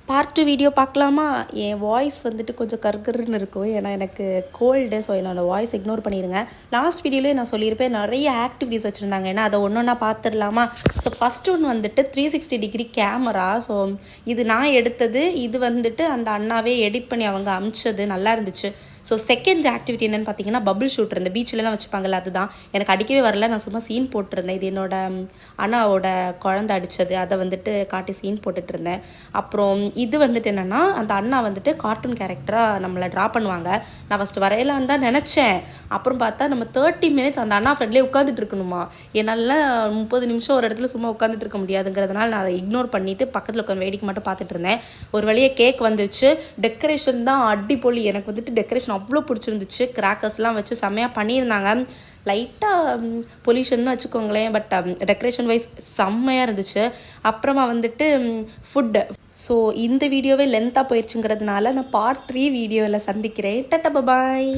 Part 2 video பார்க்கலாமா? என் voice வந்துட்டு கொஞ்சம் கர்கருன்னு இருக்கும். ஏன்னா எனக்கு கோல்டு. ஸோ என்னோடய வாய்ஸ் இக்னோர் பண்ணிடுங்க. லாஸ்ட் வீடியோலேயே நான் சொல்லியிருப்பேன் நிறைய ஆக்டிவிட்டீஸ் வச்சுருந்தாங்க. ஏன்னா அதை ஒன்று ஒன்றா பார்த்துடலாமா? ஸோ ஃபஸ்ட் ஒன்று வந்துட்டு 360 டிகிரி கேமரா. ஸோ இது நான் எடுத்தது. இது வந்துட்டு அந்த அண்ணாவே எடிட் பண்ணி அவங்க அமிச்சது. நல்லா இருந்துச்சு. ஸோ செகண்ட் ஆக்டிவிட்டி என்னென்னு பார்த்தீங்கன்னா பபுள் ஷூட்டர். இந்த பீச்சிலலாம் வச்சுப்பாங்கல்ல, அதுதான். எனக்கு அடிக்கவே வரல. நான் சும்மா சீன் போட்டிருந்தேன். இது என்னோட அண்ணாவோட குழந்தை அடித்தது. அதை வந்துட்டு காட்டி சீன் போட்டுட்ருந்தேன். அப்புறம் இது வந்துட்டு என்னென்னா, அந்த அண்ணா வந்துட்டு கார்ட்டூன் கேரக்டராக நம்மளை ட்ரா பண்ணுவாங்க. நான் ஃபஸ்ட்டு வரையலான்னு தான் நினச்சேன். அப்புறம் பார்த்தா நம்ம 30 மினிட்ஸ் அந்த அண்ணா ஃப்ரெண்ட்லேயே உட்காந்துட்டு இருக்கணுமா. என்னால் 30 நிமிஷம் ஒரு இடத்துல சும்மா உட்காந்துட்டு இருக்க முடியாதுங்கிறதுனால நான் அதை இக்னோர் பண்ணிவிட்டு பக்கத்தில் உட்காந்து வேடிக்கை மட்டும் பார்த்துட்டு இருந்தேன். ஒரு வழியாக கேக் வந்துச்சு. டெக்கரேஷன் தான் அடிப்பொலி. எனக்கு வந்துட்டு டெக்கரேஷன் அவ்வளோ பிடிச்சிருந்துச்சு. கிராக்கர்ஸ்லாம் வச்சு செம்மையாக பண்ணியிருந்தாங்க. லைட்டாக பொல்யூஷன்னு வச்சுக்கோங்களேன். பட் டெக்கரேஷன் வைஸ் செம்மையாக இருந்துச்சு. அப்புறமா வந்துட்டு ஃபுட்டு. ஸோ இந்த வீடியோவே லென்த்தாக போயிடுச்சுங்கிறதுனால நான் பார்ட் 3 வீடியோவில் சந்திக்கிறேன். டாடா பாய்.